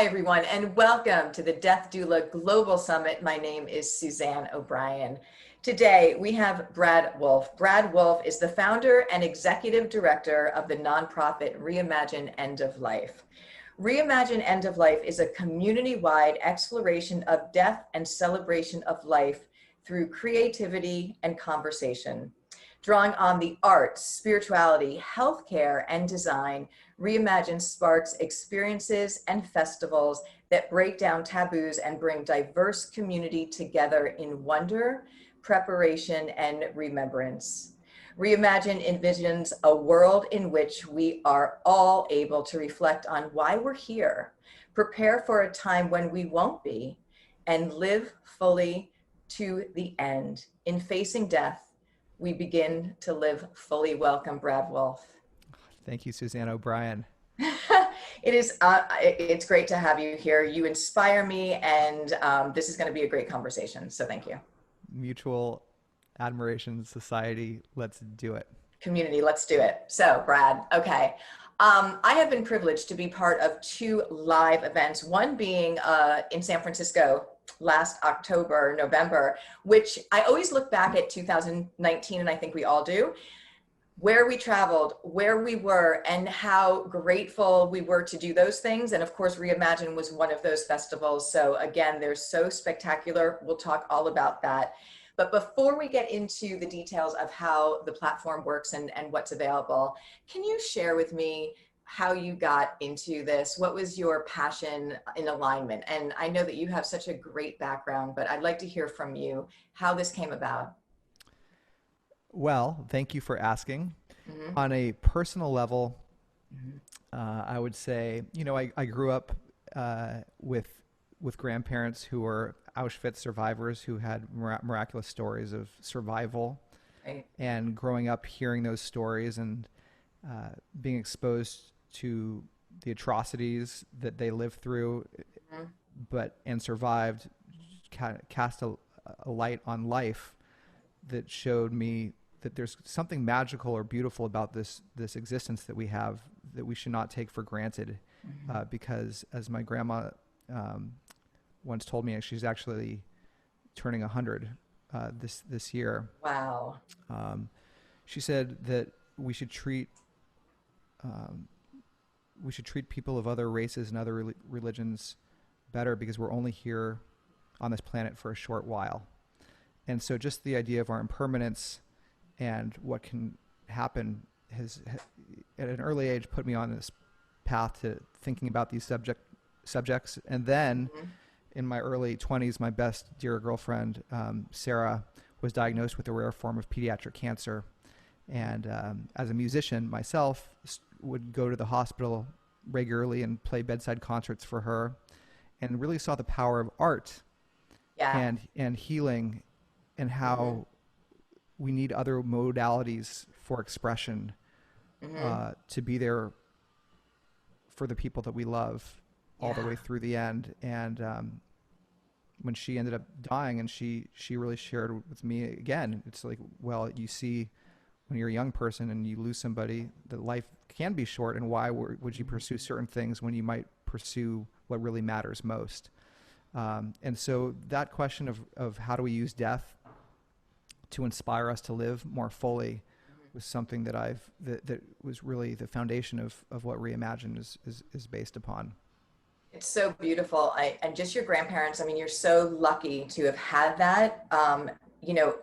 Hi, everyone, and welcome to the Death Doula Global Summit. My name is Suzanne O'Brien. Today, we have Brad Wolfe. Brad Wolfe is the founder and executive director of the nonprofit Reimagine End of Life. Reimagine End of Life is a community-wide exploration of death and celebration of life through creativity and conversation. Drawing on the arts, spirituality, healthcare, and design, Reimagine sparks experiences and festivals that break down taboos and bring diverse community together in wonder, preparation, and remembrance. Reimagine envisions a world in which we are all able to reflect on why we're here, prepare for a time when we won't be, and live fully to the end. In facing death, we begin to live fully. Welcome, Brad Wolfe. Thank you, Suzanne O'Brien. It's great to have you here. You inspire me, and this is going to be a great conversation. So thank you. Mutual admiration society. Let's do it. Community, let's do it. So Brad, okay. I have been privileged to be part of two live events, one being in San Francisco last October, November, which I always look back at 2019, and I think we all do, where we traveled, where we were, and how grateful we were to do those things. And of course, Reimagine was one of those festivals. So again, they're so spectacular. We'll talk all about that. But before we get into the details of how the platform works and what's available, can you share with me how you got into this? What was your passion in alignment? And I know that you have such a great background, but I'd like to hear from you how this came about. Well, thank you for asking. Mm-hmm. On a personal level, Mm-hmm. I would say, I grew up with grandparents who were Auschwitz survivors who had miraculous stories of survival. Right. And growing up hearing those stories and being exposed to the atrocities that they lived through, Mm-hmm. and survived, cast a light on life that showed me that there's something magical or beautiful about this existence that we have that we should not take for granted. Mm-hmm. Because as my grandma once told me, she's actually turning 100 this year. Wow. She said that we should treat people of other races and other religions better because we're only here on this planet for a short while. And so just the idea of our impermanence and what can happen has, at an early age, put me on this path to thinking about these subjects. And then Mm-hmm. in my early 20s, my best dear girlfriend, Sarah, was diagnosed with a rare form of pediatric cancer. And as a musician myself, would go to the hospital regularly and play bedside concerts for her, and really saw the power of art Yeah. and healing, and how we need other modalities for expression Mm-hmm. to be there for the people that we love all the way through the end. And when she ended up dying, and she really shared with me again, it's like, well, you see when you're a young person and you lose somebody, that life can be short, and why would you pursue certain things when you might pursue what really matters most? And so that question of how do we use death to inspire us to live more fully was something that that was really the foundation of what Reimagine is based upon. It's so beautiful. And just your grandparents, I mean, you're so lucky to have had that,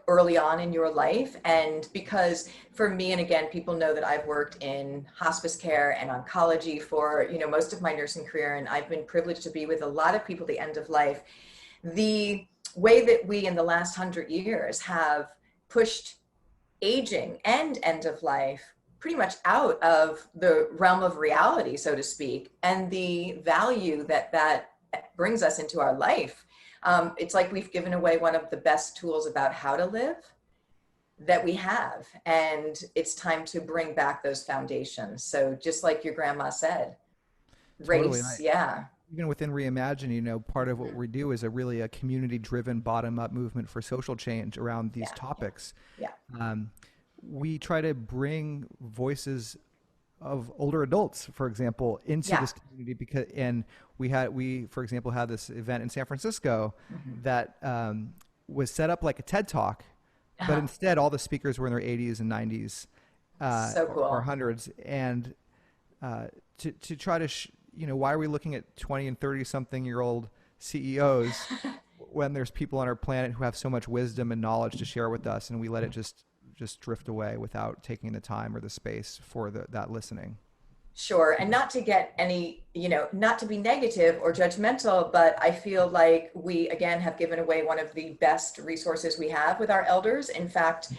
early on in your life. And because for me, and again, people know that I've worked in hospice care and oncology for, most of my nursing career, and I've been privileged to be with a lot of people at the end of life. The way that we in the last 100 years have pushed aging and end of life pretty much out of the realm of reality, so to speak, and the value that brings us into our life. It's like we've given away one of the best tools about how to live that we have, and it's time to bring back those foundations. So just like your grandma said, Totally. race, yeah. Even within Reimagine, part of what we do is really a community-driven, bottom-up movement for social change around these topics. Yeah. We try to bring voices of older adults, for example, into Yeah. this community, because we for example had this event in San Francisco that was set up like a TED Talk, but Uh-huh. instead all the speakers were in their 80s and 90s, So or cool. hundreds, and to try to why are we looking at 20 and 30 something year old CEOs when there's people on our planet who have so much wisdom and knowledge to share with us, and we let it just drift away without taking the time or the space for that listening. Sure. And not to get any, not to be negative or judgmental, but I feel like we, again, have given away one of the best resources we have with our elders. In fact,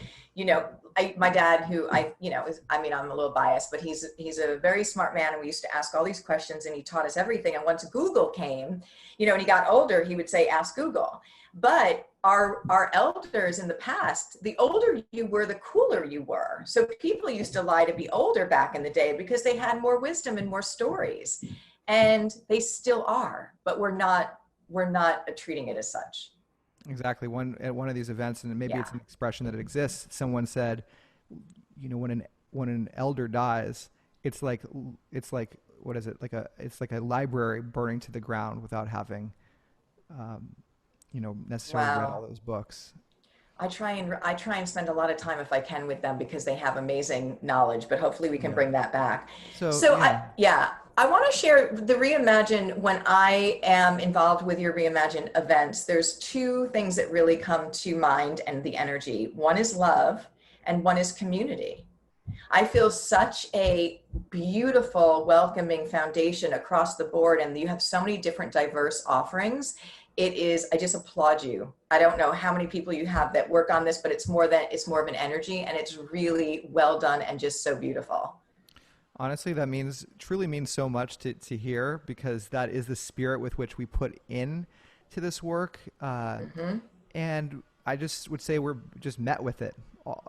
my dad, who I'm a little biased, but he's a very smart man. And we used to ask all these questions and he taught us everything. And once Google came, and he got older, he would say, ask Google. But our elders in the past, the older you were, the cooler you were. So people used to lie to be older back in the day because they had more wisdom and more stories. And they still are, but we're not treating it as such. Exactly. At one of these events, and maybe Yeah. it's an expression that it exists, someone said, when an elder dies, it's like what is it? It's like a library burning to the ground without having necessarily read all Wow. those books. I try and spend a lot of time if I can with them because they have amazing knowledge, but hopefully we can Yeah. bring that back. So So yeah, I want to share the Reimagine. When I am involved with your Reimagine events, there's two things that really come to mind and the energy. One is love and one is community. I feel such a beautiful, welcoming foundation across the board, and you have so many different diverse offerings. I just applaud you. I don't know how many people you have that work on this, but it's more of an energy, and it's really well done and just so beautiful. honestly, that truly means so much to hear, because that is the spirit with which we put in to this work. Hmm. And I just would say we're just met with it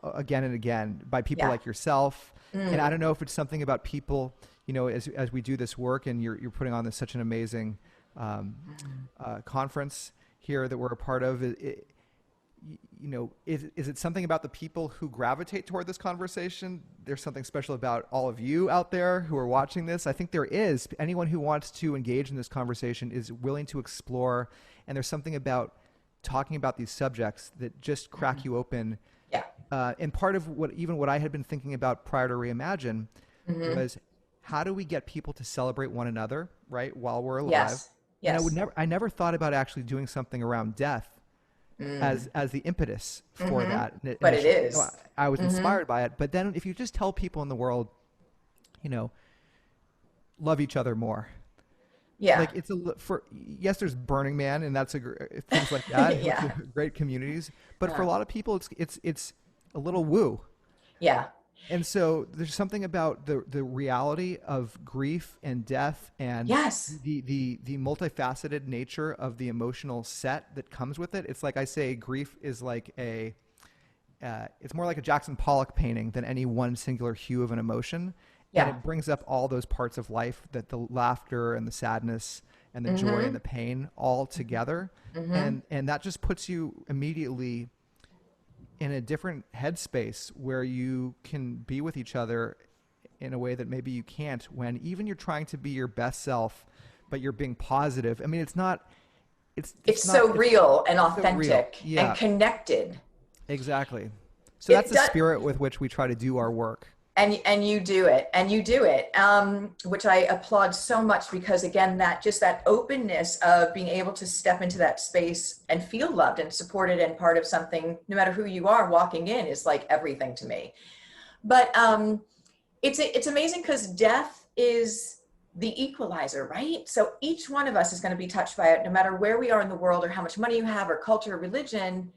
again and again by people Yeah. like yourself. And I Mm. don't know if it's something about people, as we do this work, and you're putting on such an amazing um, conference here that we're a part of. Is it something about the people who gravitate toward this conversation? There's something special about all of you out there who are watching this. I think there is. Anyone who wants to engage in this conversation is willing to explore, and there's something about talking about these subjects that just crack you open. Yeah. And part of what I had been thinking about prior to Reimagine Hmm. was, how do we get people to celebrate one another, right, while we're alive? Yes. And Yes. I never thought about actually doing something around death Mm. as the impetus for Hmm. that. But it is. I was Hmm. inspired by it, but then if you just tell people in the world, you know, love each other more, Yeah. like yes, there's Burning Man, and things like that, which Yeah. are great communities, but for a Uh, lot of people, it's a little woo. yeah. And so there's something about the reality of grief and death, and Yes. the multifaceted nature of the emotional set that comes with it. It's like I say, grief is like it's more like a Jackson Pollock painting than any one singular hue of an emotion. And Yeah. it brings up all those parts of life, that the laughter and the sadness and the joy and Hmm. the pain all together. Hmm. And that just puts you immediately in a different headspace where you can be with each other in a way that maybe you can't when even you're trying to be your best self, but you're being positive. I mean, it's not, It's not, so real and it's so real. authentic and Yeah, connected. exactly. So that's It the does. spirit with which we try to do our work. And you do it, which I applaud so much, because again, that openness of being able to step into that space and feel loved and supported and part of something, no matter who you are walking in, is like everything to me. But it's amazing because death is the equalizer, right? So each one of us is going to be touched by it, no matter where we are in the world or how much money you have or culture or religion.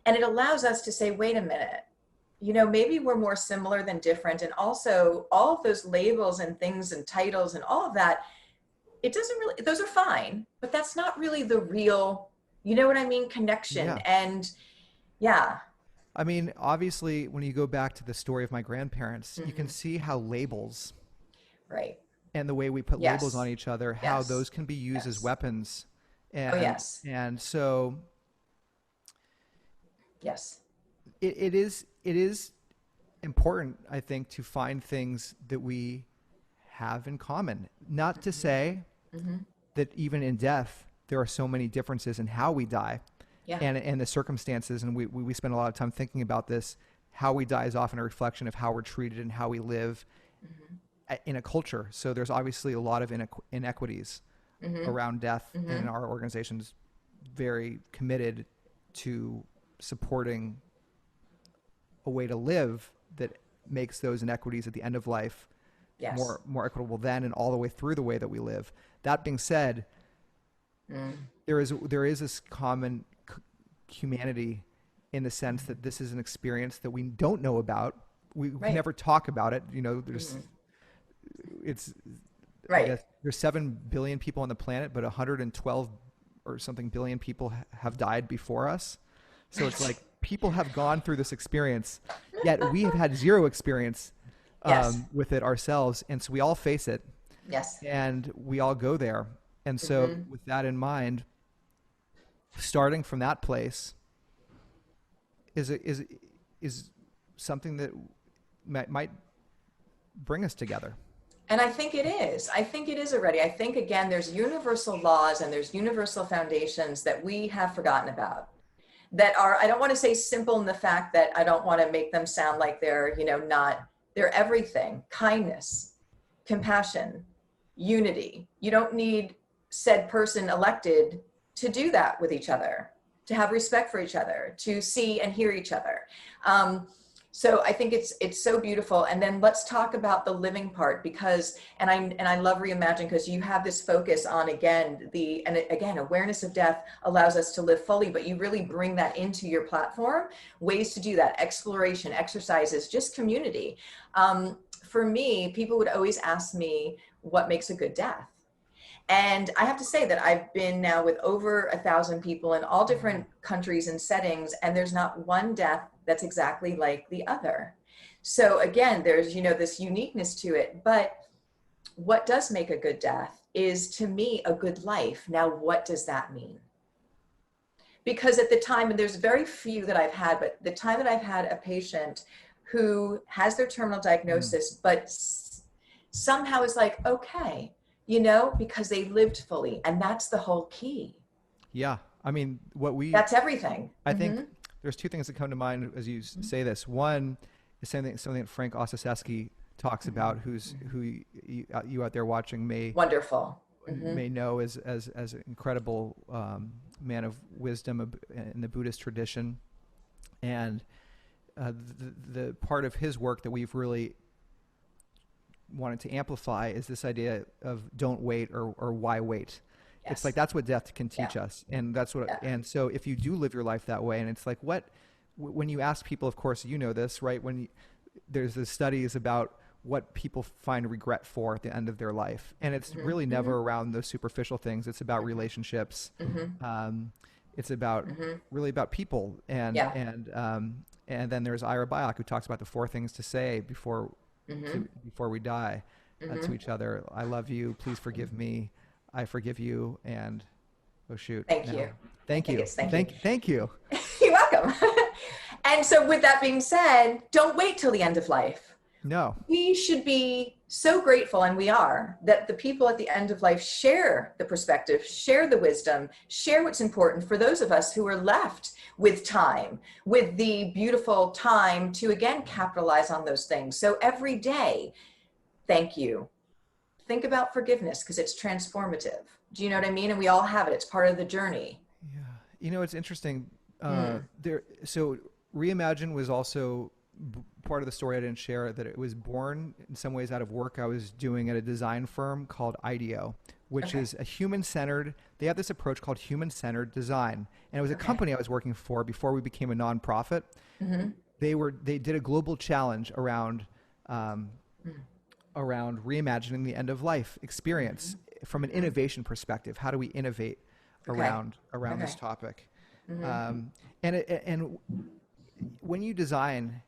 And it allows us to say, wait a minute, maybe we're more similar than different. And also all of those labels and things and titles and all of that, it doesn't really, those are fine, but that's not really the real, you know what I mean? Connection. Yeah. And yeah. I mean, obviously, when you go back to the story of my grandparents, you can Hmm. see how labels Right. and the way we put labels on Yes. each other, how Yes. those can be used as Yes. weapons. Oh, And yes. and so Yes. it is important, I think, to find things that we have in common. Not to say that even in death, there are so many differences in how we die and the circumstances. And we spend a lot of time thinking about this. How we die is often a reflection of how we're treated and how we live in a culture. So there's obviously a lot of inequities around death, and our organization's very committed to supporting a way to live that makes those inequities at the end of life more equitable then and all the way through the way that we live. That being said, there is this common humanity in the sense that this is an experience that we don't know about. We never talk about it. You know, there's I guess there's 7 billion people on the planet, but 112 or something billion people have died before us. So it's like people have gone through this experience, yet we have had zero experience with it ourselves. And so we all face it. Yes. And we all go there. And so with that in mind, starting from that place is something that might bring us together. And I think it is. I think it is already. I think, again, there's universal laws and there's universal foundations that we have forgotten about that are, I don't want to say simple in the fact that I don't want to make them sound like they're, they're everything. Kindness, compassion, unity. You don't need said person elected to do that with each other, to have respect for each other, to see and hear each other. So I think it's so beautiful. And then let's talk about the living part, because, and I love Reimagine because you have this focus on, again, awareness of death allows us to live fully, but you really bring that into your platform, ways to do that, exploration, exercises, just community. For me, people would always ask me, what makes a good death? And I have to say that I've been now with over 1,000 people in all different countries and settings, and there's not one death that's exactly like the other. So again, there's, this uniqueness to it, but what does make a good death is, to me, a good life. Now, what does that mean? Because at the time, and there's very few that I've had, but the time that I've had a patient who has their terminal diagnosis, but somehow is like, okay, because they lived fully. And that's the whole key. Yeah. I mean, that's everything. I think there's two things that come to mind as you say this. One is something that Frank Ossieski talks about, who you out there watching may know as an incredible man of wisdom in the Buddhist tradition. And the part of his work that we've really wanted to amplify is this idea of don't wait or why wait. Yes. It's like, that's what death can teach us. And that's what, and so if you do live your life that way, and it's like, when you ask people, of course, this, right? There's the studies about what people find regret for at the end of their life. And it's really never around those superficial things. It's about relationships. It's about really about people. And then there's Ira Byock, who talks about the 4 things to say before we die to each other. I love you. Please forgive me. I forgive you. And Thank you. Thank you. Thank you. You're welcome. And so with that being said, don't wait till the end of life. No. We should be so grateful, and we are, that the people at the end of life share the perspective, share the wisdom, share what's important for those of us who are left with time, with the beautiful time to, again, capitalize on those things. So every day, thank you. Think about forgiveness, because it's transformative. Do you know what I mean? And we all have it. It's part of the journey. Yeah. It's interesting. So Reimagine was also part of the story I didn't share, that it was born in some ways out of work I was doing at a design firm called IDEO, which is a human-centered, they have this approach called human-centered design. And it was a company I was working for before we became a nonprofit. They did a global challenge around reimagining the end of life experience from an innovation perspective. How do we innovate around this topic? And when you design,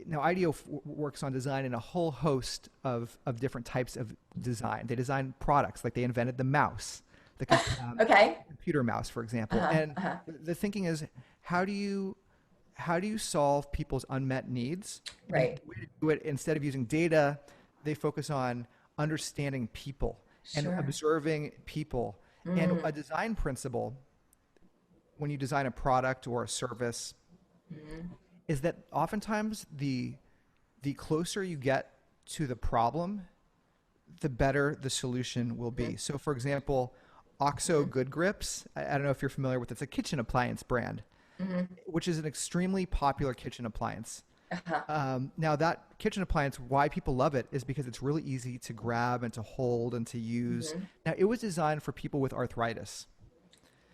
now IDEO works on design in a whole host of different types of design. They design products, like they invented the mouse, the computer mouse, for example. The thinking is, how do you solve people's unmet needs? Right. And the way to do it, instead of using data they focus on understanding people and Sure. observing people. And a design principle, when you design a product or a service, is that oftentimes the closer you get to the problem, the better the solution will be. So for example, OXO Good Grips, I don't know if you're familiar with it, it's a kitchen appliance brand, which is an extremely popular kitchen appliance. Now that kitchen appliance, why people love it is because it's really easy to grab and to hold and to use. Now it was designed for people with arthritis.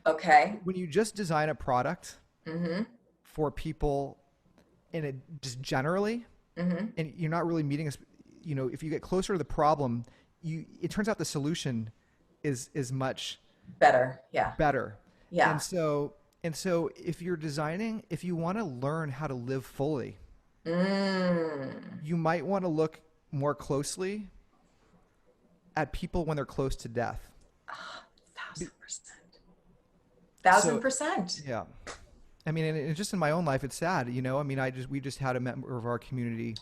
Okay. When you just design a product for people in it just generally, and you're not really meeting if you get closer to the problem, it turns out the solution is much Better. Yeah. better. Yeah. And so if you're designing, if you want to learn how to live fully, you might want to look more closely at people when they're close to death. 1,000%. 1,000%. Yeah. I mean, and just in my own life, it's sad, I mean, we just had a member of our community,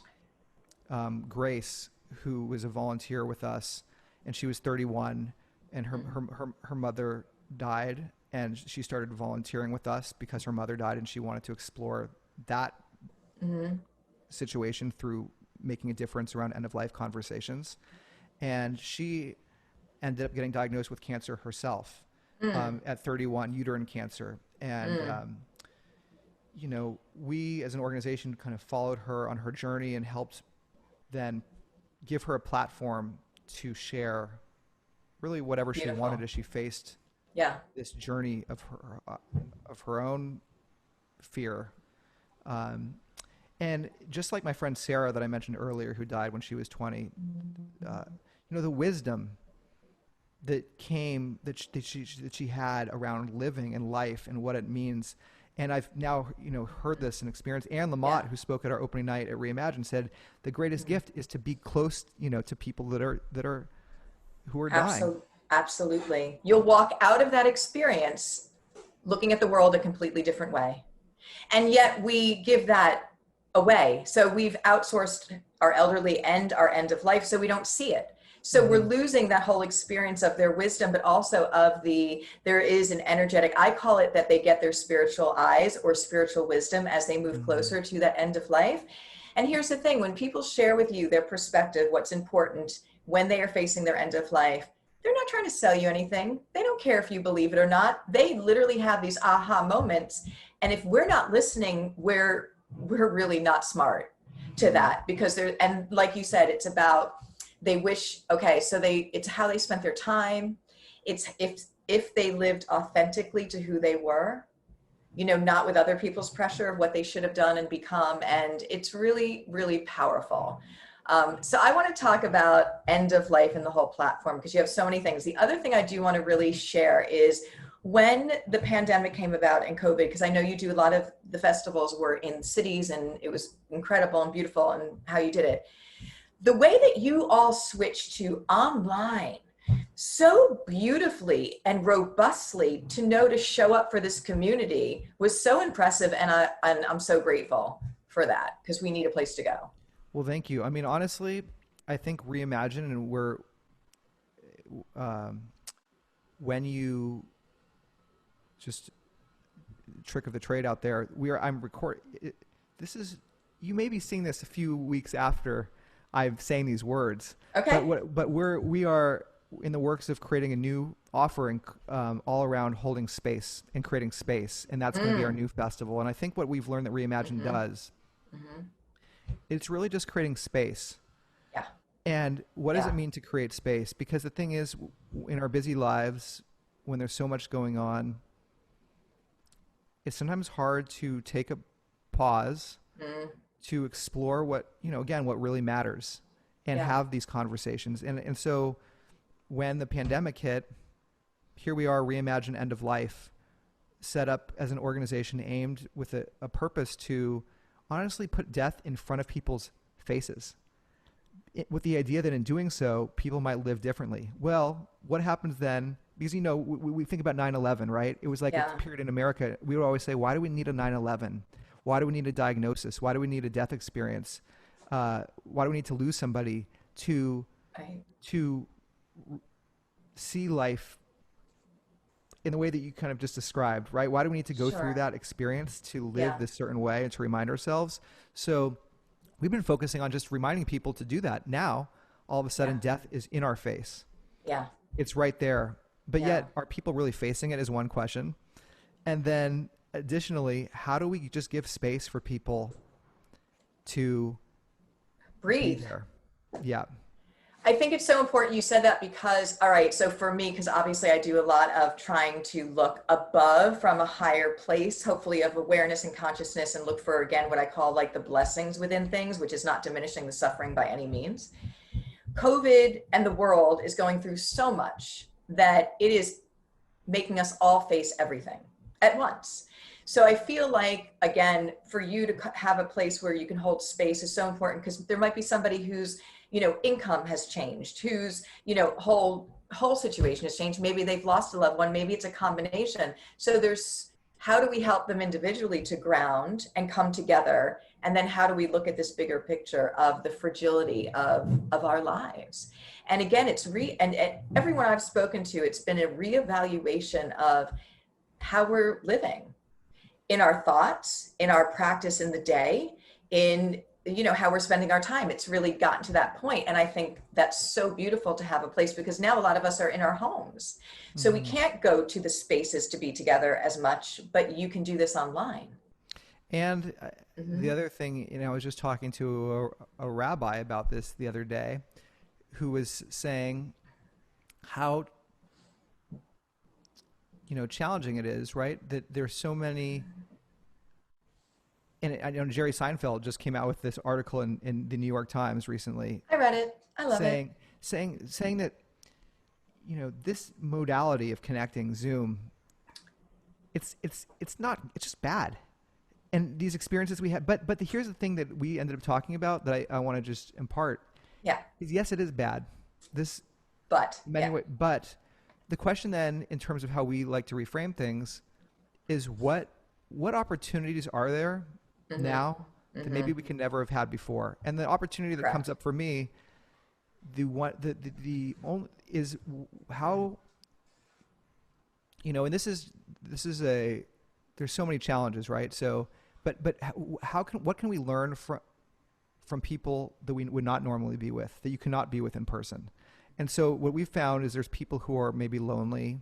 Grace, who was a volunteer with us, and she was 31, and her mother died, and she started volunteering with us because her mother died, and she wanted to explore that situation through making a difference around end of life conversations. And she ended up getting diagnosed with cancer herself at 31, uterine cancer. And, we as an organization kind of followed her on her journey and helped then give her a platform to share really whatever she wanted as she faced this journey of her own fear. And just like my friend Sarah that I mentioned earlier, who died when she was 20, the wisdom that she had around living and life and what it means. And I've now, heard this and experienced. Anne Lamott, who spoke at our opening night at Reimagine, said the greatest gift is to be close, to people who are dying. Absolutely. You'll walk out of that experience looking at the world a completely different way. And yet we give that away. So we've outsourced our elderly and our end of life, so we don't see it. So we're losing that whole experience of their wisdom, but also of there is an energetic, I call it that they get their spiritual eyes or spiritual wisdom as they move closer to that end of life. And here's the thing, when people share with you their perspective, what's important when they are facing their end of life, they're not trying to sell you anything. They don't care if you believe it or not. They literally have these aha moments. And if we're not listening, we're really not smart to that, because and like you said, it's about, they wish, it's how they spent their time. It's if they lived authentically to who they were, not with other people's pressure of what they should have done and become. And it's really, really powerful. So I want to talk about end of life and the whole platform, because you have so many things. The other thing I do want to really share is when the pandemic came about and COVID, because I know you do a lot of the festivals were in cities, and it was incredible and beautiful and how you did it. The way that you all switched to online so beautifully and robustly to show up for this community was so impressive. And I'm so grateful for that, because we need a place to go. Well, thank you. I mean, honestly, I think Reimagine, and when you just trick of the trade out there, you may be seeing this a few weeks after I'm saying these words. Okay. But we are in the works of creating a new offering all around holding space and creating space, and that's going to be our new festival. And I think what we've learned that Reimagine does, it's really just creating space. Yeah. And what does it mean to create space? Because the thing is, in our busy lives, when there's so much going on, it's sometimes hard to take a pause to explore what really matters and have these conversations. And so when the pandemic hit, here we are, Reimagine End of Life, set up as an organization aimed with a purpose to honestly put death in front of people's faces, with the idea that in doing so, people might live differently. Well, what happens then? Because, we think about 9/11, right? It was like a period in America. We would always say, why do we need a 9/11? Why do we need a diagnosis? Why do we need a death experience? Why do we need to lose somebody to Right. to see life in the way that you kind of just described, right? Why do we need to go through Sure. that experience to live Yeah. this certain way and to remind ourselves? So we've been focusing on just reminding people to do that. Now, all of a sudden, Yeah. death is in our face. Yeah. It's right there. But Yeah. yet, are people really facing it is one question. And then additionally, how do we just give space for people to be Breathe. there? Yeah. I think it's so important you said that because, all right, so for me, because obviously I do a lot of trying to look above from a higher place, hopefully of awareness and consciousness, and look for, again, what I call like the blessings within things, which is not diminishing the suffering by any means. COVID and the world is going through so much that it is making us all face everything at once. So I feel like, again, for you to have a place where you can hold space is so important, because there might be somebody whose, income has changed, whose, whole situation has changed. Maybe they've lost a loved one. Maybe it's a combination. So there's, how do we help them individually to ground and come together? And then how do we look at this bigger picture of the fragility of our lives? And again, and everyone I've spoken to, it's been a reevaluation of how we're living in our thoughts, in our practice in the day, in how we're spending our time. It's really gotten to that point. And I think that's so beautiful to have a place, because now a lot of us are in our homes. So we can't go to the spaces to be together as much, but you can do this online. And the other thing, I was just talking to a rabbi about this the other day, who was saying how, challenging it is, right? That there's so many, and I know Jerry Seinfeld just came out with this article in the New York Times recently. I read it. I love it. Saying that, this modality of connecting, Zoom, it's just bad. And these experiences we had, but here's the thing that we ended up talking about that I want to just impart. Yeah. Is yes, it is bad. But But the question then, in terms of how we like to reframe things, is what opportunities are there now that maybe we can never have had before? And the opportunity that comes up for me, the only is how, and this is there's so many challenges, right? So, but what can we learn from people that we would not normally be with, that you cannot be with in person? And so what we've found is there's people who are maybe lonely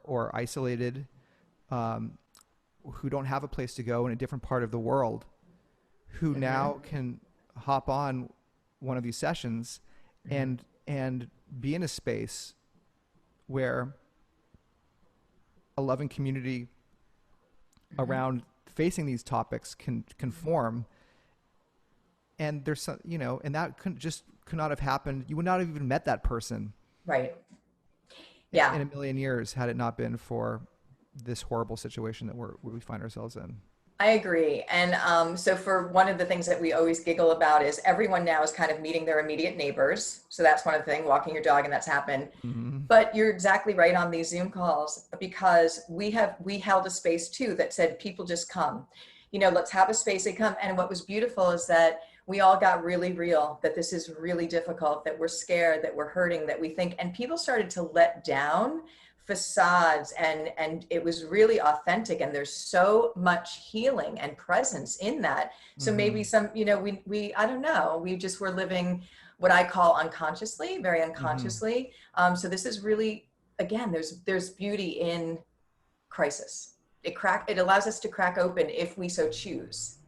or isolated, who don't have a place to go in a different part of the world, who now can hop on one of these sessions and be in a space where a loving community around facing these topics can form. And there's some, and that could not have happened. You would not have even met that person. Right. Yeah. In a million years, had it not been for this horrible situation that we find ourselves in. I agree. And so for one of the things that we always giggle about is everyone now is kind of meeting their immediate neighbors. So that's one of the things, walking your dog, and that's happened. But you're exactly right on these Zoom calls, because we held a space too that said, people just come, let's have a space, they come. And what was beautiful is that we all got really real, that this is really difficult, that we're scared, that we're hurting, that we think, and people started to let down facades, and it was really authentic, and there's so much healing and presence in that. So maybe some, we I don't know, we just were living what I call unconsciously, very unconsciously. So this is really, again, there's beauty in crisis. It allows us to crack open if we so choose.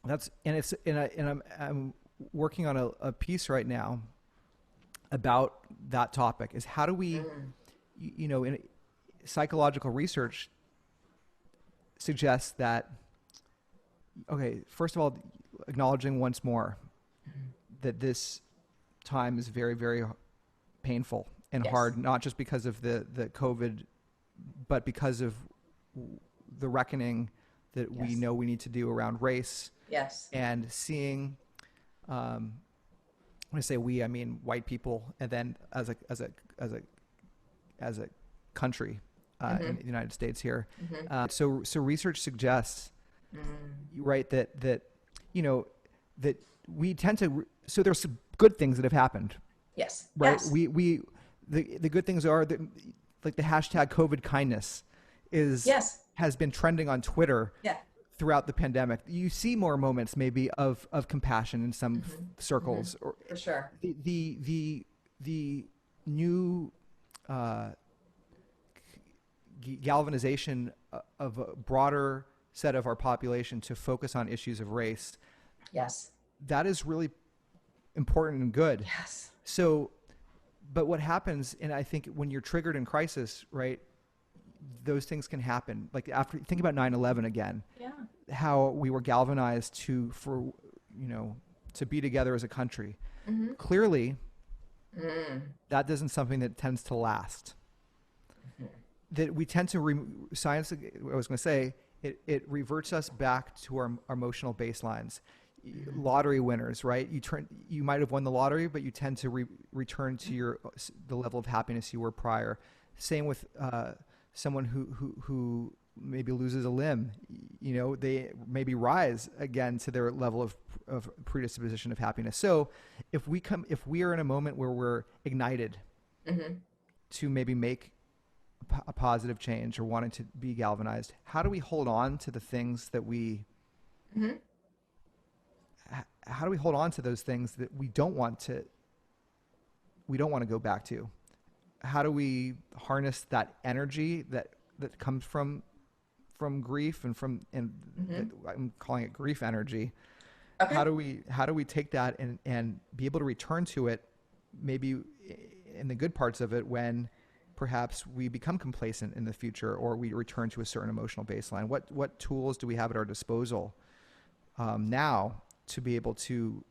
I'm working on a piece right now about that topic, is how do we, in psychological research suggests that, okay, first of all, acknowledging once more that this time is very, very painful and hard, not just because of the COVID, but because of the reckoning that we know we need to do around race. Yes. And seeing, when I say we, I mean white people, and then as a country in the United States here. So research suggests, right, that we tend to, so there's some good things that have happened, Yes. right? Yes. The good things are that, like the hashtag COVID kindness Yes. has been trending on Twitter Yeah. throughout the pandemic. You see more moments maybe of compassion in some circles, or For sure. the new galvanization of a broader set of our population to focus on issues of race. Yes. That is really important and good. Yes. So, but what happens, and I think when you're triggered in crisis, right, those things can happen. Like after, think about 9/11 again. Yeah. How we were galvanized to be together as a country. Clearly, that isn't something that tends to last. That we tend to science. I was going to say it reverts us back to our emotional baselines. Lottery winners, right? You might have won the lottery, but you tend to return to the level of happiness you were prior. Same with someone who maybe loses a limb. They maybe rise again to their level of predisposition of happiness. So if we are in a moment where we're ignited to maybe make a positive change or wanting to be galvanized, how do we hold on to the things that how do we hold on to those things that we don't want to go back to? How do we harness that energy that comes from grief and I'm calling it grief energy. Okay. How do we take that and be able to return to it, maybe in the good parts of it, when perhaps we become complacent in the future, or we return to a certain emotional baseline? What tools do we have at our disposal now to be able to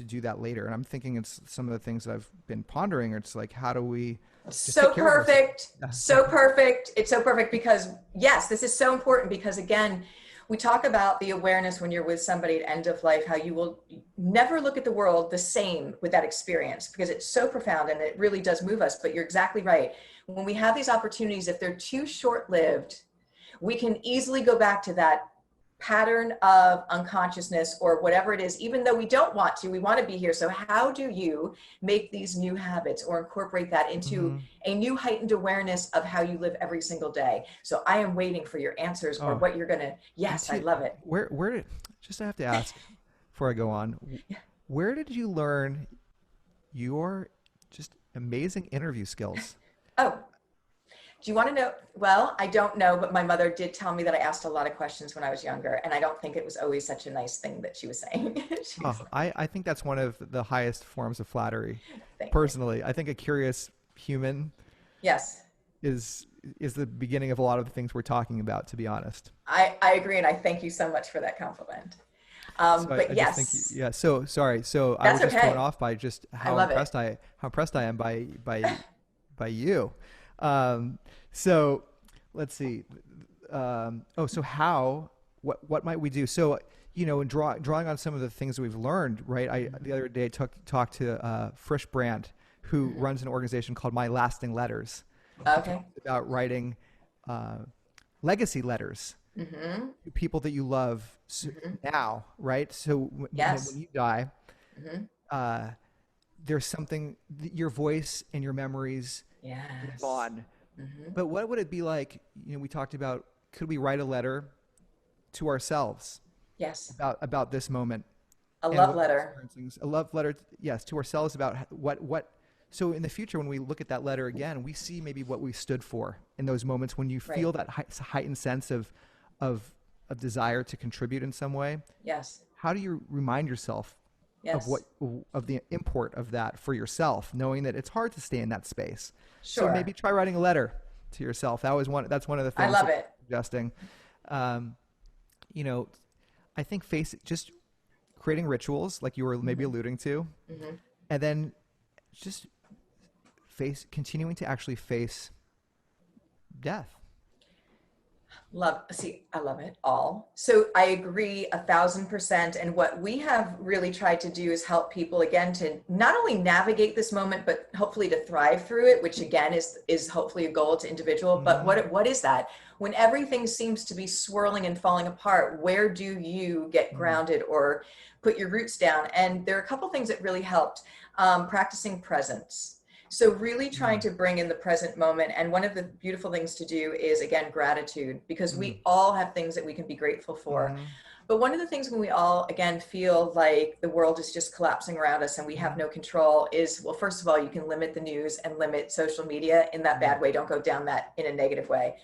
do that later? And I'm thinking it's some of the things that I've been pondering. It's like, how do we so perfect. So perfect. It's so perfect because yes, this is so important because again, we talk about the awareness when you're with somebody at end of life, how you will never look at the world the same with that experience because it's so profound and it really does move us. But you're exactly right. When we have these opportunities, if they're too short-lived, we can easily go back to that pattern of unconsciousness or whatever it is, even though we don't want to, we want to be here. So how do you make these new habits or incorporate that into a new heightened awareness of how you live every single day? So I am waiting for your answers or what you're going to, yes, I love it. Where did, I have to ask before I go on, where did you learn your just amazing interview skills? Oh, do you want to know? Well, I don't know, but my mother did tell me that I asked a lot of questions when I was younger, and I don't think it was always such a nice thing that she was saying. I think that's one of the highest forms of flattery. Personally, I think a curious human is the beginning of a lot of the things we're talking about, to be honest. I agree, and I thank you so much for that compliment. But yes. So sorry. So I was just going off by just how impressed I am by you. So let's see. What might we do? So, drawing on some of the things that we've learned, right? The other day talked to Frisch Brandt, who runs an organization called My Lasting Letters. Okay. About writing legacy letters to people that you love now, right? So when you die, there's something, your voice and your memories live on. But what would it be like, we talked about, could we write a letter to ourselves about this moment? A love letter, yes, to ourselves about what. So in the future, when we look at that letter again, we see maybe what we stood for in those moments when you feel that heightened sense of desire to contribute in some way. Yes. How do you remind yourself of the import of that for yourself, knowing that it's hard to stay in that space? Sure. So maybe try writing a letter to yourself. That's one of the things I love it. Suggesting. I think just creating rituals like you were maybe alluding to, and then just continuing to actually face death. I love it all. So I agree 1,000%. And what we have really tried to do is help people again to not only navigate this moment, but hopefully to thrive through it, which again is hopefully a goal to individual. But what is that? When everything seems to be swirling and falling apart, where do you get grounded or put your roots down? And there are a couple things that really helped. Practicing presence. So really trying to bring in the present moment. And one of the beautiful things to do is, again, gratitude, because we all have things that we can be grateful for. But one of the things when we all, again, feel like the world is just collapsing around us and we have no control is, well, first of all, you can limit the news and limit social media in that bad way. Don't go down that in a negative way.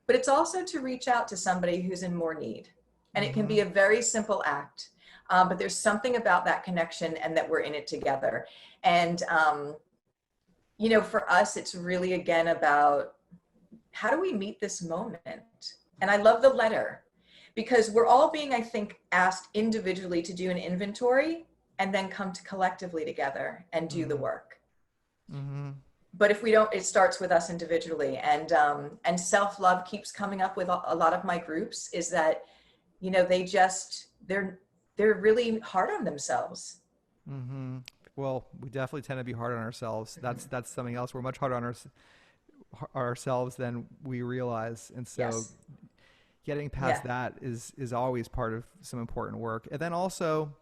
But it's also to reach out to somebody who's in more need. And it can be a very simple act. But there's something about that connection and that we're in it together. And, you know, for us, it's really, again, about how do we meet this moment? And I love the letter because we're all being, I think, asked individually to do an inventory and then come to collectively together and do the work. But if we don't, it starts with us individually. And self-love keeps coming up with a lot of my groups is that, you know, they're really hard on themselves. Well, we definitely tend to be hard on ourselves. That's something else. We're much harder on ourselves than we realize. And so getting past that is always part of some important work. And then also,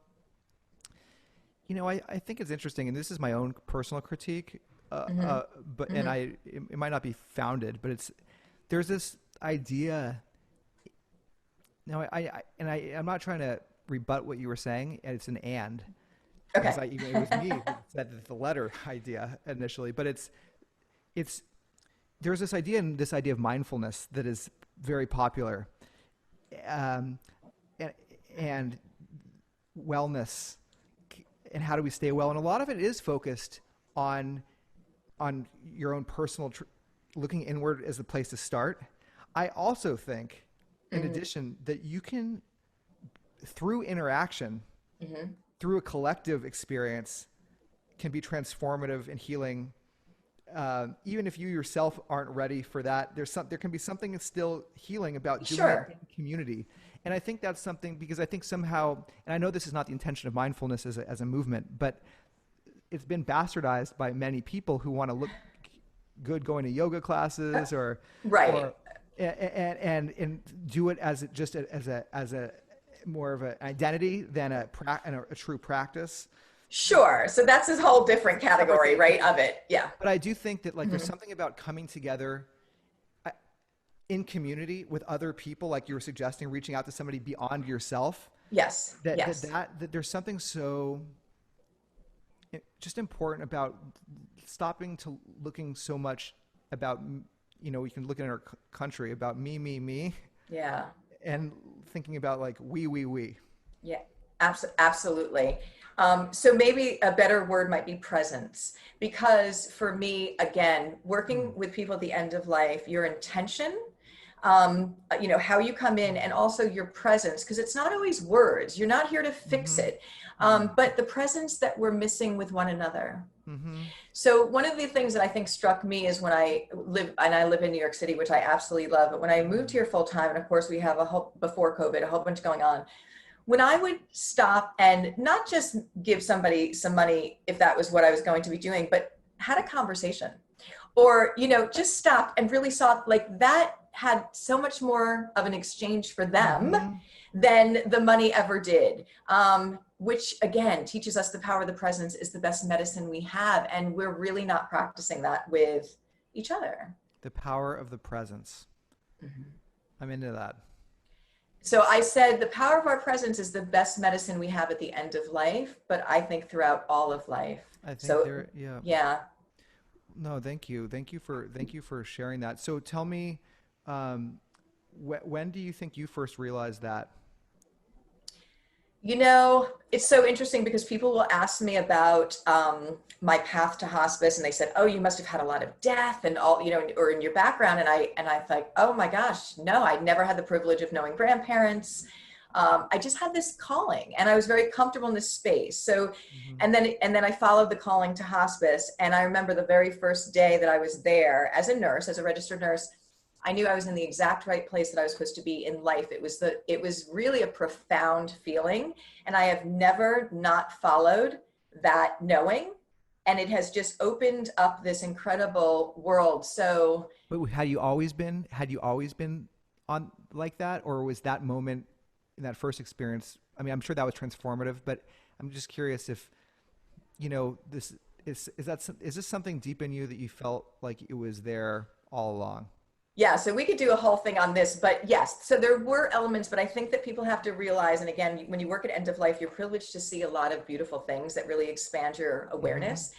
you know, I think it's interesting, and this is my own personal critique, but and it might not be founded, but there's this idea. Now, I'm not trying to rebut what you were saying, and it's an and. Okay. It was me who said the letter idea initially, but there's this idea of mindfulness that is very popular, and wellness, and how do we stay well? And a lot of it is focused on your own personal, looking inward as the place to start. I also think, in addition, that you can, through interaction, through a collective experience, can be transformative and healing. Even if you yourself aren't ready for that, there can be something still healing about doing it in community. And I think that's something, because I think somehow, and I know this is not the intention of mindfulness as a movement, but it's been bastardized by many people who want to look good going to yoga classes and do it as a more of an identity than a true practice. Sure. So that's this whole different category, right, of it. Yeah. But I do think that there's something about coming together in community with other people, like you were suggesting, reaching out to somebody beyond yourself. Yes. That there's something so just important about stopping to looking so much about, you know, we can look at our country about me. Yeah. And thinking about like we. Yeah, absolutely. So maybe a better word might be presence, because for me, again, working with people at the end of life, your intention, you know, how you come in, and also your presence, because it's not always words. You're not here to fix it, but the presence that we're missing with one another. So one of the things that I think struck me is when I live in New York City, which I absolutely love, but when I moved here full time, and of course we have before COVID, a whole bunch going on, when I would stop and not just give somebody some money if that was what I was going to be doing, but had a conversation, or, you know, just stopped and really saw like that had so much more of an exchange for them than the money ever did. Which again teaches us the power of the presence is the best medicine we have, and we're really not practicing that with each other. The power of the presence. I'm into that. So I said the power of our presence is the best medicine we have at the end of life, but I think throughout all of life. I think yeah. No, thank you for sharing that. So tell me, when do you think you first realized that? You know, it's so interesting because people will ask me about my path to hospice, and they said, "Oh, you must have had a lot of death and all, you know, or in your background." And I thought, "Oh my gosh, no, I never had the privilege of knowing grandparents. I just had this calling, and I was very comfortable in this space." So, and then I followed the calling to hospice, and I remember the very first day that I was there as a nurse, as a registered nurse. I knew I was in the exact right place that I was supposed to be in life. It was really a profound feeling. And I have never not followed that knowing. And it has just opened up this incredible world. So, But had you always been on like that, or was that moment in that first experience? I mean, I'm sure that was transformative, but I'm just curious if, this is this something deep in you that you felt like it was there all along? yeah, so we could do a whole thing on this, but yes, so there were elements, but I think that people have to realize, and again, when you work at End of Life, you're privileged to see a lot of beautiful things that really expand your awareness,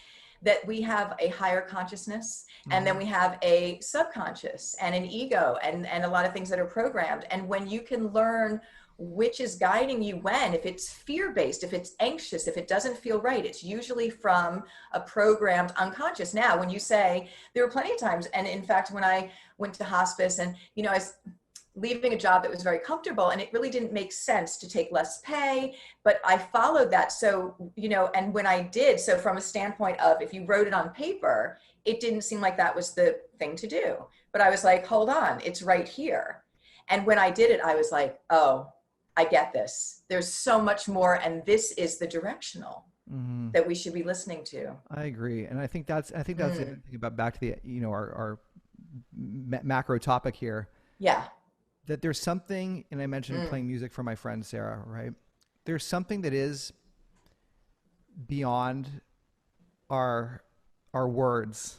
that we have a higher consciousness, and then we have a subconscious and an ego and a lot of things that are programmed. And when you can learn which is guiding you, when, if it's fear-based, if it's anxious, if it doesn't feel right, it's usually from a programmed unconscious. Now, when you say, there were plenty of times, and in fact, when I went to hospice and, I was leaving a job that was very comfortable and it really didn't make sense to take less pay, but I followed that. So, and when I did, so from a standpoint of, if you wrote it on paper, it didn't seem like that was the thing to do. But I was like, hold on, it's right here. And when I did it, I was like, oh, I get this. There's so much more. And this is the directional that we should be listening to. I agree. And I think that's the thing about, back to the, our macro topic here. Yeah. That there's something, and I mentioned playing music for my friend Sarah, right? There's something that is beyond our words.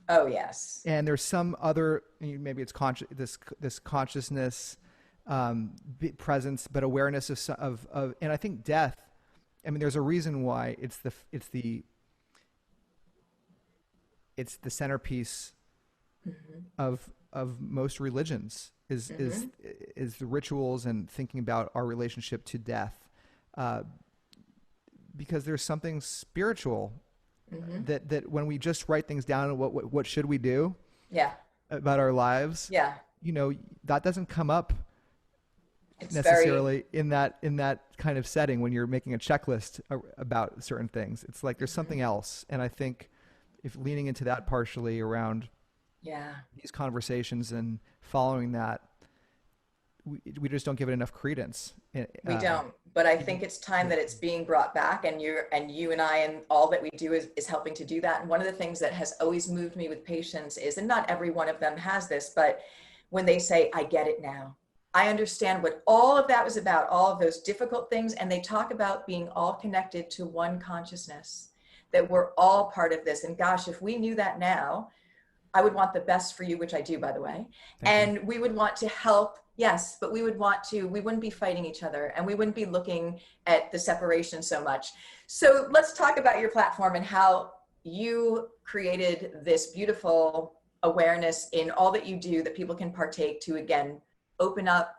Oh, yes. And there's some other, maybe it's this consciousness, presence, but awareness of, and I think death. I mean, there's a reason why it's the centerpiece of most religions is the rituals and thinking about our relationship to death, because there's something spiritual that when we just write things down, what should we do about our lives, that doesn't come up necessarily in that kind of setting when you're making a checklist about certain things. It's like there's something else. And I think if leaning into that partially around these conversations and following that, we just don't give it enough credence. We don't, but I think it's time that it's being brought back, and you and I and all that we do is helping to do that. And one of the things that has always moved me with patients is, and not every one of them has this, but when they say, I get it now, I understand what all of that was about, all of those difficult things. And they talk about being all connected to one consciousness, that we're all part of this. And gosh, if we knew that now, I would want the best for you, which I do, by the way. Thank you. We would want to help. Yes, but we wouldn't be fighting each other, and we wouldn't be looking at the separation so much. So let's talk about your platform and how you created this beautiful awareness in all that you do, that people can partake to, again, open up,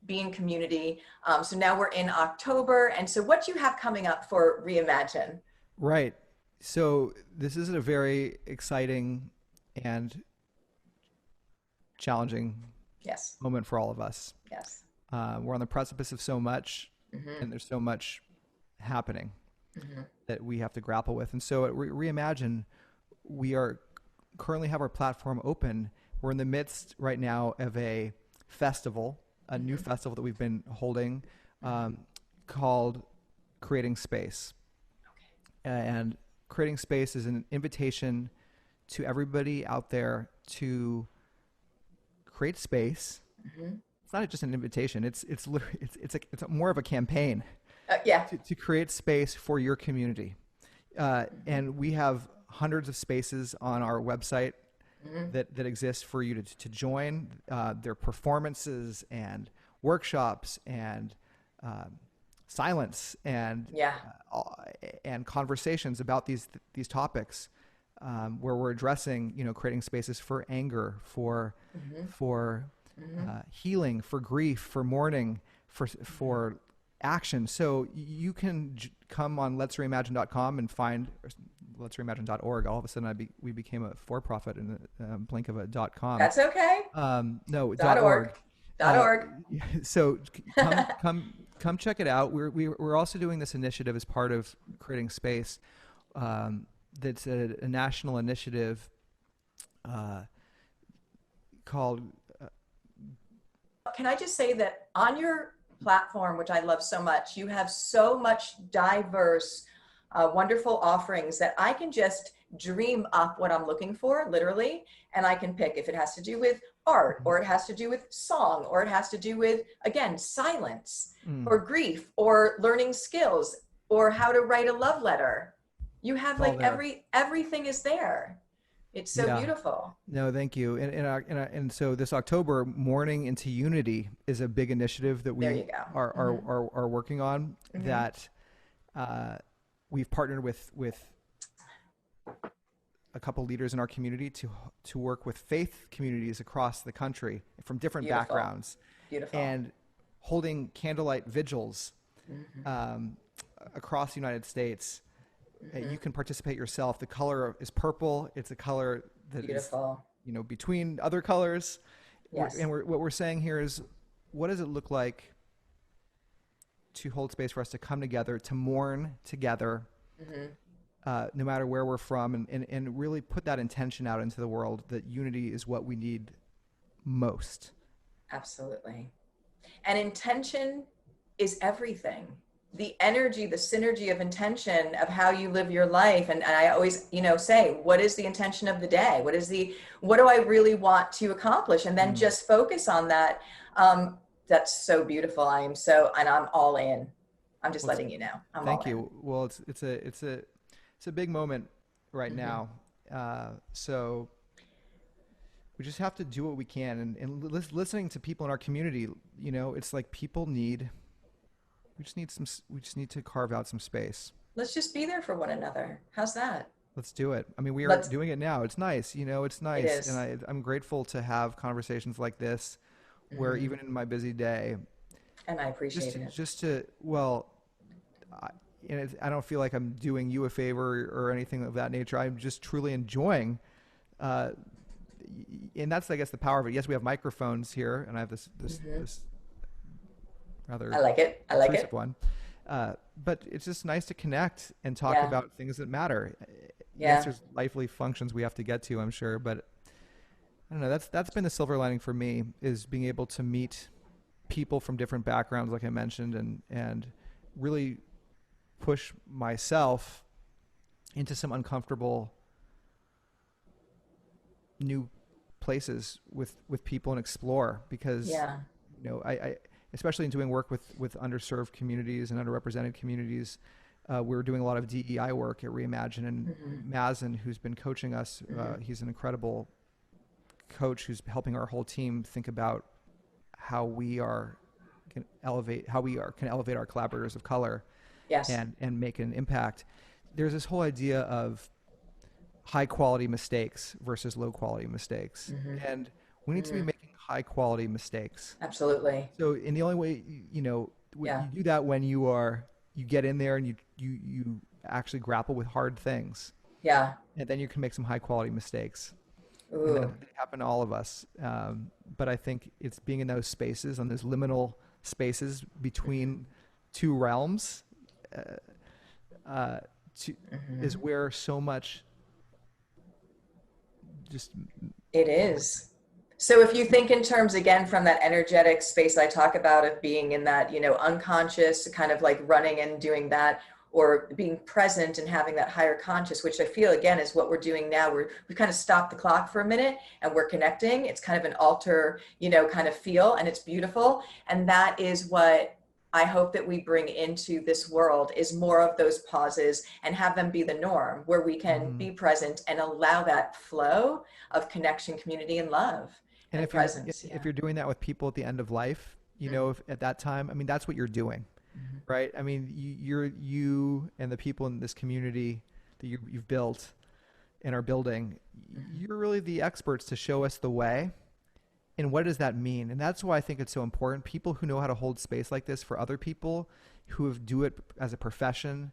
be in community. So now we're in October. And so what you have coming up for Reimagine? Right. So this is a very exciting and challenging moment for all of us. Yes. We're on the precipice of so much, and there's so much happening that we have to grapple with. And so at Reimagine, we are currently have our platform open. We're in the midst right now of a festival, a new festival that we've been holding, called Creating Space. And Creating Space is an invitation to everybody out there to create space. It's not just an invitation. It's more of a campaign. To create space for your community. And we have hundreds of spaces on our website that exist for you to join. Their performances and workshops and silence and conversations about these topics, where we're addressing, creating spaces for anger, for healing, for grief, for mourning, for action. So you can come on letsreimagine.com and find letsreimagine.org. All of a sudden we became a for-profit in the blink of a .com. That's okay. No, .org. .org. So come check it out. We're also doing this initiative as part of Creating Space. That's a national initiative called can I just say that on your platform, which I love so much, you have so much diverse, wonderful offerings that I can just dream up what I'm looking for, literally, and I can pick if it has to do with art, or it has to do with song, or it has to do with, again, silence, or grief, or learning skills, or how to write a love letter. You have like everything is there. It's so beautiful. No, thank you. And so this October, Mourning into Unity is a big initiative that we are working on, that we've partnered with a couple leaders in our community to work with faith communities across the country from different backgrounds. Beautiful. And holding candlelight vigils across the United States. You can participate yourself. The color is purple. It's a color that is, between other colors. Yes. And what we're saying here is, what does it look like to hold space for us to come together, to mourn together, no matter where we're from, and really put that intention out into the world that unity is what we need most. Absolutely. And intention is everything. The energy, the synergy of intention of how you live your life. And I always, say, what is the intention of the day? What do I really want to accomplish? And then just focus on that. That's so beautiful. And I'm all in. I'm just letting you know. Thank you. Well, it's a big moment right now. So we just have to do what we can. And listening to people in our community, it's like we just need to carve out some space. Let's just be there for one another. How's that? Let's do it. I mean, we are doing it now. It's nice. It's nice. It is. And I'm grateful to have conversations like this, where even in my busy day, and I appreciate it. I don't feel like I'm doing you a favor or anything of that nature. I'm just truly enjoying, and that's, I guess, the power of it. Yes, we have microphones here, and I have this rather I like it one, but it's just nice to connect and talk about things that matter. Yes, there's lively functions we have to get to, I'm sure, but I don't know. That's been the silver lining for me, is being able to meet people from different backgrounds, like I mentioned, and really push myself into some uncomfortable new places with people and explore, because I especially in doing work with underserved communities and underrepresented communities, we're doing a lot of DEI work at Reimagine, and Mazen, who's been coaching us, he's an incredible coach who's helping our whole team think about how we can elevate our collaborators of color, and make an impact. There's this whole idea of high quality mistakes versus low quality mistakes, and we need to be making high quality mistakes. Absolutely. So, in the only way, you do that when you get in there and you actually grapple with hard things. Yeah. And then you can make some high quality mistakes. Ooh. And that happen to all of us. But I think it's being in those spaces, on those liminal spaces between two realms, is where so much it is. So if you think in terms, again, from that energetic space I talk about, of being in that, unconscious, kind of like running and doing that, or being present and having that higher conscious, which I feel, again, is what we're doing now. We kind of stopped the clock for a minute and we're connecting. It's kind of an alter, kind of feel, and it's beautiful. And that is what I hope that we bring into this world, is more of those pauses and have them be the norm, where we can be present and allow that flow of connection, community, and love. And if you're doing that with people at the end of life, if at that time, I mean, that's what you're doing, right? I mean, you and the people in this community that you've built and are building, you're really the experts to show us the way. And what does that mean? And that's why I think it's so important. People who know how to hold space like this for other people, who do it as a profession,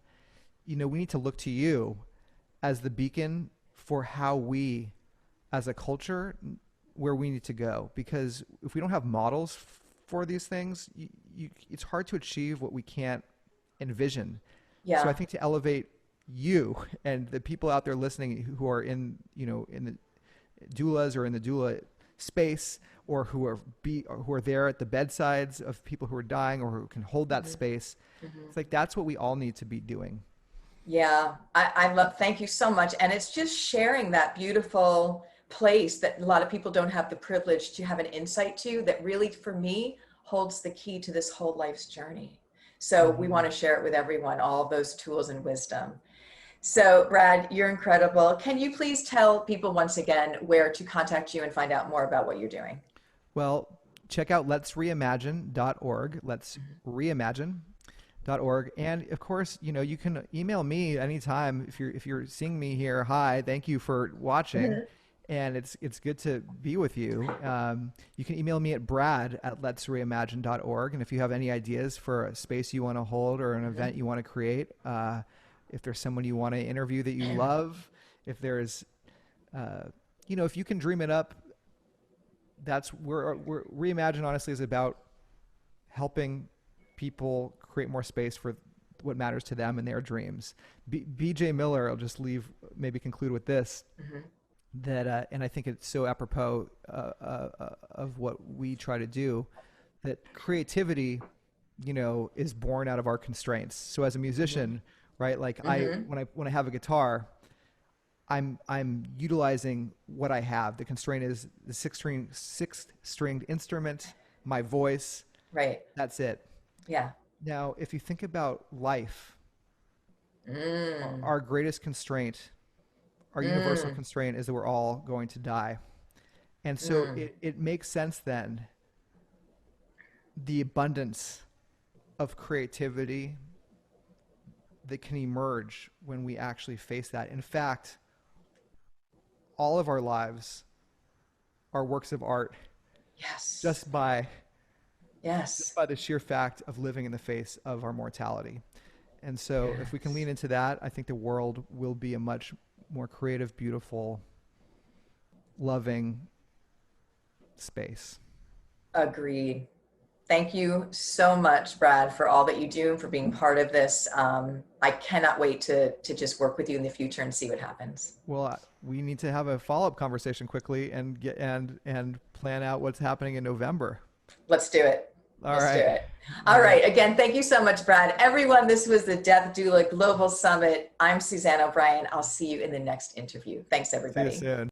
we need to look to you as the beacon for how we, as a culture, where we need to go. Because if we don't have models for these things, it's hard to achieve what we can't envision. Yeah. So I think to elevate you and the people out there listening who are in the doulas or in the doula space, or who are there at the bedsides of people who are dying, or who can hold that space. It's like, that's what we all need to be doing. Yeah, I love, thank you so much. And it's just sharing that beautiful place that a lot of people don't have the privilege to have an insight to, that really, for me, holds the key to this whole life's journey. So we want to share it with everyone, all of those tools and wisdom. So Brad, you're incredible. Can you please tell people once again where to contact you and find out more about what you're doing? Well, check out letsreimagine.org. Let's reimagine.org. And of course, you can email me anytime if you're seeing me here. Hi, thank you for watching. And it's good to be with you. You can email me at brad@letsreimagine.org. And if you have any ideas for a space you want to hold, or an event you want to create, if there's someone you want to interview that you love, if there's, if you can dream it up, that's where Reimagine honestly is about helping people create more space for what matters to them and their dreams. BJ Miller, I'll just maybe conclude with this, that, and I think it's so apropos of what we try to do, that creativity, is born out of our constraints. So as a musician, right? Like when I have a guitar, I'm utilizing what I have. The constraint is the six stringed instrument, my voice. Right. That's it. Yeah. Now, if you think about life, our greatest constraint, our universal constraint, is that we're all going to die. And so it makes sense then, the abundance of creativity that can emerge when we actually face that. In fact, all of our lives are works of art. Yes. Just by Yes. the sheer fact of living in the face of our mortality. And so if we can lean into that, I think the world will be a much more creative, beautiful, loving space. Agreed. Thank you so much, Brad, for all that you do and for being part of this. I cannot wait to just work with you in the future and see what happens. Well, we need to have a follow-up conversation quickly and plan out what's happening in November. Let's do it. Let's do it. All right. Again, thank you so much, Brad. Everyone, this was the Death Doula Global Summit. I'm Suzanne O'Brien. I'll see you in the next interview. Thanks, everybody. See you soon.